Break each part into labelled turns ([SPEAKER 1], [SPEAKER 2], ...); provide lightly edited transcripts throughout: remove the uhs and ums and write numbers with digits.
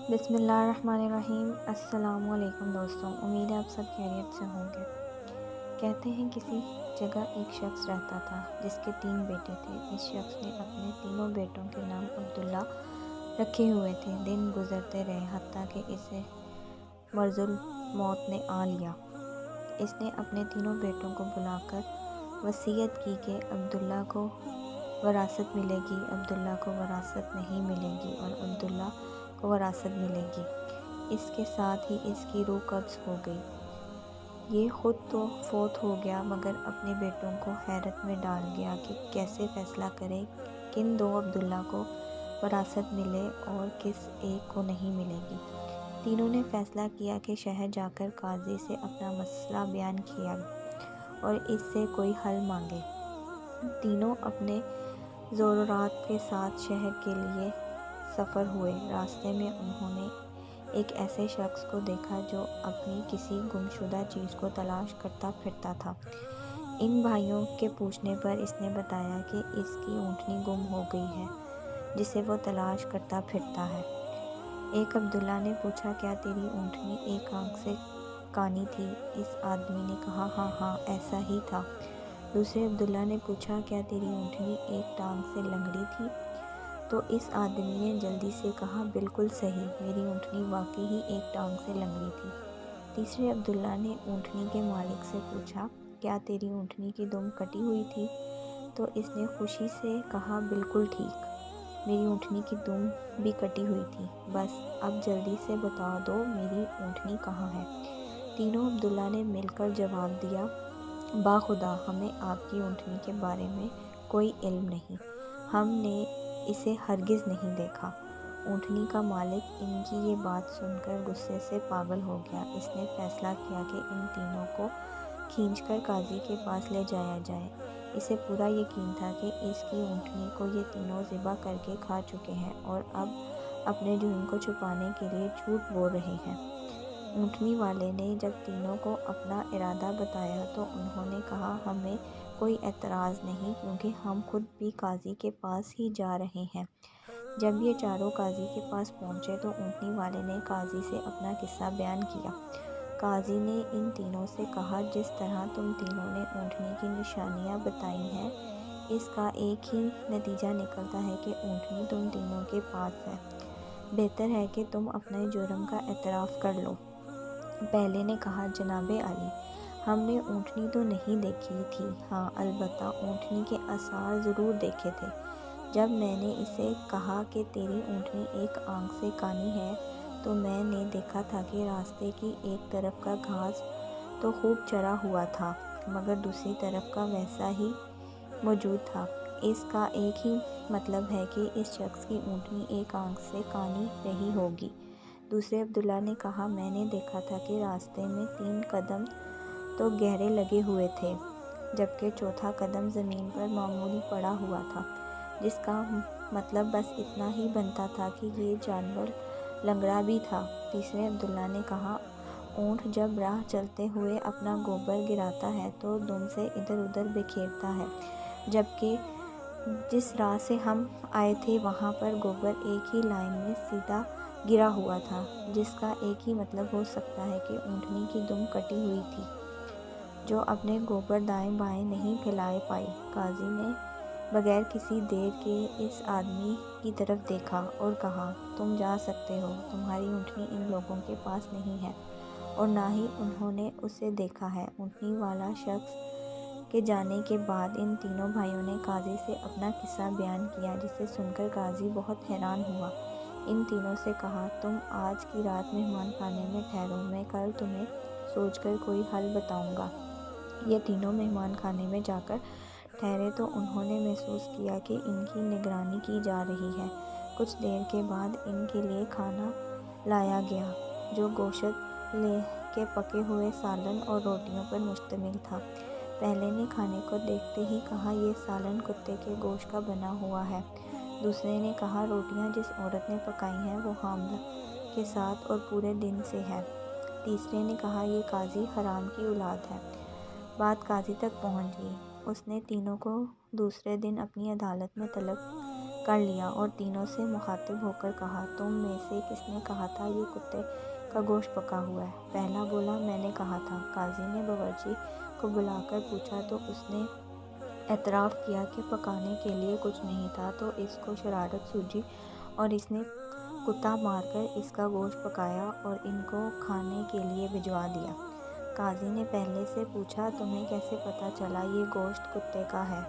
[SPEAKER 1] بسم اللہ الرحمن الرحیم۔ السلام علیکم دوستوں، امید ہے آپ سب خیریت سے ہوں گے۔ کہتے ہیں کسی جگہ ایک شخص رہتا تھا جس کے 3 بیٹے تھے۔ اس شخص نے اپنے تینوں بیٹوں کے نام عبداللہ رکھے ہوئے تھے۔ دن گزرتے رہے حتیٰ کہ اسے مرض الموت نے آ لیا۔ اس نے اپنے تینوں بیٹوں کو بلا کر وصیت کی کہ عبداللہ کو وراثت ملے گی، عبداللہ کو وراثت نہیں ملے گی اور عبداللہ کو وراثت ملے گی۔ اس کے ساتھ ہی اس کی روح قبض ہو گئی۔ یہ خود تو فوت ہو گیا مگر اپنے بیٹوں کو حیرت میں ڈال گیا کہ کیسے فیصلہ کرے کن 2 عبداللہ کو وراثت ملے اور کس ایک کو نہیں ملے گی۔ تینوں نے فیصلہ کیا کہ شہر جا کر قاضی سے اپنا مسئلہ بیان کیا اور اس سے کوئی حل مانگے۔ تینوں اپنے زیورات کے ساتھ شہر کے لیے سفر ہوئے۔ راستے میں انہوں نے ایک ایسے شخص کو دیکھا جو اپنی کسی گمشدہ چیز کو تلاش کرتا پھرتا تھا۔ ان بھائیوں کے پوچھنے پر اس نے بتایا کہ اس کی اونٹنی گم ہو گئی ہے جسے وہ تلاش کرتا پھرتا ہے۔ ایک عبداللہ نے پوچھا، کیا تیری اونٹنی ایک آنکھ سے کانی تھی؟ اس آدمی نے کہا، ہاں ایسا ہی تھا۔ دوسرے عبداللہ نے پوچھا، کیا تیری اونٹنی ایک ٹانگ سے لنگڑی تھی؟ تو اس آدمی نے جلدی سے کہا، بالکل صحیح، میری اونٹنی واقعی ہی ایک ٹانگ سے لنگڑی تھی۔ تیسرے عبداللہ نے اونٹنی کے مالک سے پوچھا، کیا تیری اونٹنی کی دم کٹی ہوئی تھی؟ تو اس نے خوشی سے کہا، بالکل ٹھیک، میری اونٹنی کی دم بھی کٹی ہوئی تھی۔ بس اب جلدی سے بتا دو میری اونٹنی کہاں ہے؟ تینوں عبداللہ نے مل کر جواب دیا، باخدا ہمیں آپ کی اونٹنی کے بارے میں کوئی علم نہیں، ہم نے اسے ہرگز نہیں دیکھا۔ اونٹنی کا مالک ان کی یہ بات سن کر غصے سے پاگل ہو گیا۔ اس نے فیصلہ کیا کہ ان تینوں کو کھینچ کر قاضی کے پاس لے جایا جائے۔ اسے پورا یقین تھا کہ اس کی اونٹنی کو یہ تینوں ذبح کر کے کھا چکے ہیں اور اب اپنے جرم کو چھپانے کے لیے جھوٹ بول رہے ہیں۔ اونٹنی والے نے جب تینوں کو اپنا ارادہ بتایا تو انہوں نے کہا، ہمیں کوئی اعتراض نہیں کیونکہ ہم خود بھی قاضی کے پاس ہی جا رہے ہیں۔ جب یہ چاروں قاضی کے پاس پہنچے تو اونٹنی والے نے قاضی سے اپنا قصہ بیان کیا۔ قاضی نے ان تینوں سے کہا، جس طرح تم تینوں نے اونٹنی کی نشانیاں بتائی ہیں اس کا ایک ہی نتیجہ نکلتا ہے کہ اونٹنی تم تینوں کے پاس ہے۔ بہتر ہے کہ تم اپنے جرم کا اعتراف کر لو۔ پہلے نے کہا، جناب عالی، ہم نے اونٹنی تو نہیں دیکھی تھی، ہاں البتہ اونٹنی کے آثار ضرور دیکھے تھے۔ جب میں نے اسے کہا کہ تیری اونٹنی ایک آنکھ سے کانی ہے تو میں نے دیکھا تھا کہ راستے کی ایک طرف کا گھاس تو خوب چرا ہوا تھا مگر دوسری طرف کا ویسا ہی موجود تھا۔ اس کا ایک ہی مطلب ہے کہ اس شخص کی اونٹنی ایک آنکھ سے کانی رہی ہوگی۔ دوسرے عبداللہ نے کہا، میں نے دیکھا تھا کہ راستے میں 3 قدم تو گہرے لگے ہوئے تھے جبکہ چوتھا قدم زمین پر معمولی پڑا ہوا تھا، جس کا مطلب بس اتنا ہی بنتا تھا کہ یہ جانور لنگڑا بھی تھا۔ تیسرے عبداللہ نے کہا، اونٹ جب راہ چلتے ہوئے اپنا گوبر گراتا ہے تو دم سے ادھر ادھر بکھیرتا ہے جبکہ جس راہ سے ہم آئے تھے وہاں پر گوبر ایک ہی لائن میں سیدھا گرا ہوا تھا، جس کا ایک ہی مطلب ہو سکتا ہے کہ اونٹنی کی دم کٹی ہوئی تھی جو اپنے گوبر دائیں بائیں نہیں پھیلا پائی۔ قاضی نے بغیر کسی دیر کے اس آدمی کی طرف دیکھا اور کہا، تم جا سکتے ہو، تمہاری اونٹنی ان لوگوں کے پاس نہیں ہے اور نہ ہی انہوں نے اسے دیکھا ہے۔ اونٹنی والا شخص کے جانے کے بعد ان تینوں بھائیوں نے قاضی سے اپنا قصہ بیان کیا جسے سن کر قاضی بہت حیران ہوا۔ ان تینوں سے کہا، تم آج کی رات مہمان خانے میں ٹھہرو، میں کل تمہیں سوچ کر کوئی حل بتاؤں گا۔ یہ تینوں مہمان خانے میں جا کر ٹھہرے تو انہوں نے محسوس کیا کہ ان کی نگرانی کی جا رہی ہے۔ کچھ دیر کے بعد ان کے لیے کھانا لایا گیا جو گوشت کے پکے ہوئے سالن اور روٹیوں پر مشتمل تھا۔ پہلے نے کھانے کو دیکھتے ہی کہا، یہ سالن کتے کے گوشت کا بنا ہوا ہے۔ دوسرے نے کہا، روٹیاں جس عورت نے پکائی ہیں وہ حاملہ کے ساتھ اور پورے دن سے ہے۔ تیسرے نے کہا، یہ قاضی حرام کی اولاد ہے۔ بات قاضی تک پہنچ گئی۔ اس نے تینوں کو دوسرے دن اپنی عدالت میں طلب کر لیا اور تینوں سے مخاطب ہو کر کہا، تم میں سے کس نے کہا تھا یہ کتے کا گوشت پکا ہوا ہے؟ پہلا بولا، میں نے کہا تھا۔ قاضی نے باورچی کو بلا کر پوچھا تو اس نے اعتراف کیا کہ پکانے کے لیے کچھ نہیں تھا، تو اس کو شرارت سوجی اور اس نے کتا مار کر اس کا گوشت پکایا اور ان کو کھانے کے لیے بھجوا دیا۔ قاضی نے پہلے سے پوچھا، تمہیں کیسے پتہ چلا یہ گوشت کتے کا ہے؟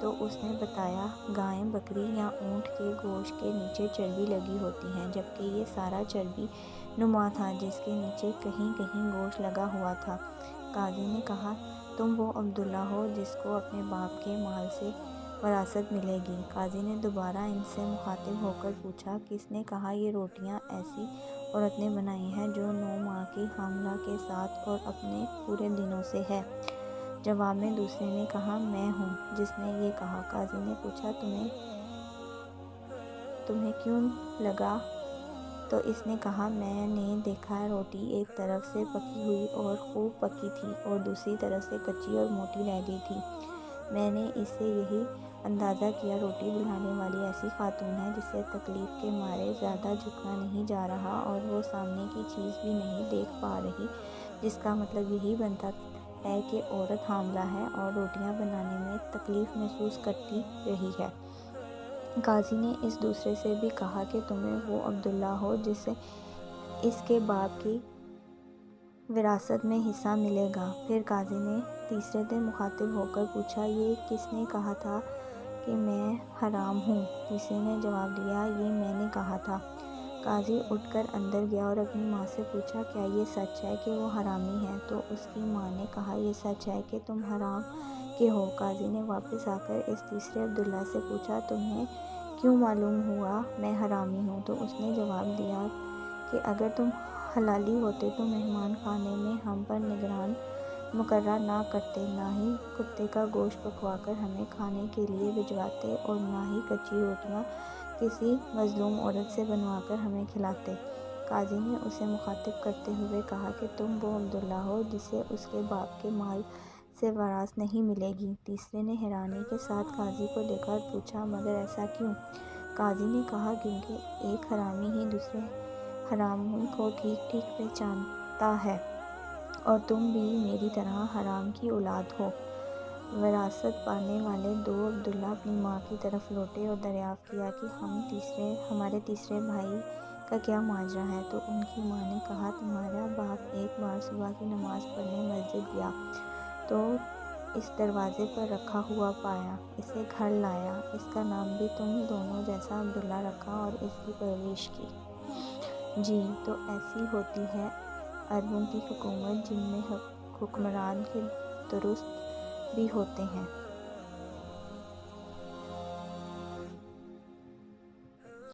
[SPEAKER 1] تو اس نے بتایا، گائے، بکری یا اونٹ کے گوشت کے نیچے چربی لگی ہوتی ہے، جبکہ یہ سارا چربی نما تھا جس کے نیچے کہیں کہیں گوشت لگا ہوا تھا۔ قاضی نے کہا، تم وہ عبداللہ ہو جس کو اپنے باپ کے مال سے وراثت ملے گی؟ قاضی نے دوبارہ ان سے مخاطب ہو کر پوچھا، کس نے کہا یہ روٹیاں ایسی عورت نے بنائی ہیں جو 9 ماہ کی حاملہ کے ساتھ اور اپنے پورے دنوں سے ہے؟ جواب میں دوسرے نے کہا، میں ہوں جس نے یہ کہا۔ قاضی نے پوچھا، تمہیں کیوں لگا؟ تو اس نے کہا، میں نے دیکھا روٹی ایک طرف سے پکی ہوئی اور خوب پکی تھی اور دوسری طرف سے کچی اور موٹی رہ گئی تھی۔ میں نے اس سے یہی اندازہ کیا روٹی بنانے والی ایسی خاتون ہے جسے تکلیف کے مارے زیادہ جھکنا نہیں جا رہا اور وہ سامنے کی چیز بھی نہیں دیکھ پا رہی، جس کا مطلب یہی بنتا ہے کہ عورت حاملہ ہے اور روٹیاں بنانے میں تکلیف محسوس کرتی رہی ہے۔ قاضی نے اس دوسرے سے بھی کہا کہ تمہیں وہ عبداللہ ہو جسے اس کے باپ کی وراثت میں حصہ ملے گا۔ پھر قاضی نے تیسرے سے مخاطب ہو کر پوچھا، یہ کس نے کہا تھا کہ میں حرام ہوں؟ تیسرے نے جواب دیا، یہ میں نے کہا تھا۔ قاضی اٹھ کر اندر گیا اور اپنی ماں سے پوچھا، کیا یہ سچ ہے کہ وہ حرامی ہے؟ تو اس کی ماں نے کہا، یہ سچ ہے کہ تم حرام کے ہو۔ قاضی نے واپس آ کر اس تیسرے عبداللہ سے پوچھا، تمہیں کیوں معلوم ہوا میں حرامی ہوں؟ تو اس نے جواب دیا کہ اگر تم حلالی ہوتے تو مہمان خانے میں ہم پر نگران مقرر نہ کرتے، نہ ہی کتے کا گوشت پکوا کر ہمیں کھانے کے لیے بھجواتے اور نہ ہی کچی روٹیاں کسی مظلوم عورت سے بنوا کر ہمیں کھلاتے۔ قاضی نے اسے مخاطب کرتے ہوئے کہا کہ تم وہ عبداللہ ہو جسے اس کے باپ کے مال سے وراثت نہیں ملے گی۔ تیسرے نے حیرانی کے ساتھ قاضی کو دیکھا اور پوچھا، مگر ایسا کیوں؟ قاضی نے کہا، کیونکہ ایک حرامی ہی دوسرے حرامی کو ٹھیک ٹھیک پہچانتا ہے اور تم بھی میری طرح حرام کی اولاد ہو۔ وراثت پانے والے دو عبداللہ اپنی ماں کی طرف لوٹے اور دریافت کیا کہ ہمارے تیسرے بھائی کا کیا ماجرا ہے؟ تو ان کی ماں نے کہا، تمہارا باپ ایک بار صبح کی نماز پڑھنے مسجد گیا تو اس دروازے پر رکھا ہوا پایا، اسے گھر لایا، اس کا نام بھی تم دونوں جیسا عبداللہ رکھا اور اس کی پرورش کی۔ جی، تو ایسی ہوتی ہے عربوں کی حکومت، جن میں حکمران کے درست بھی ہوتے ہیں۔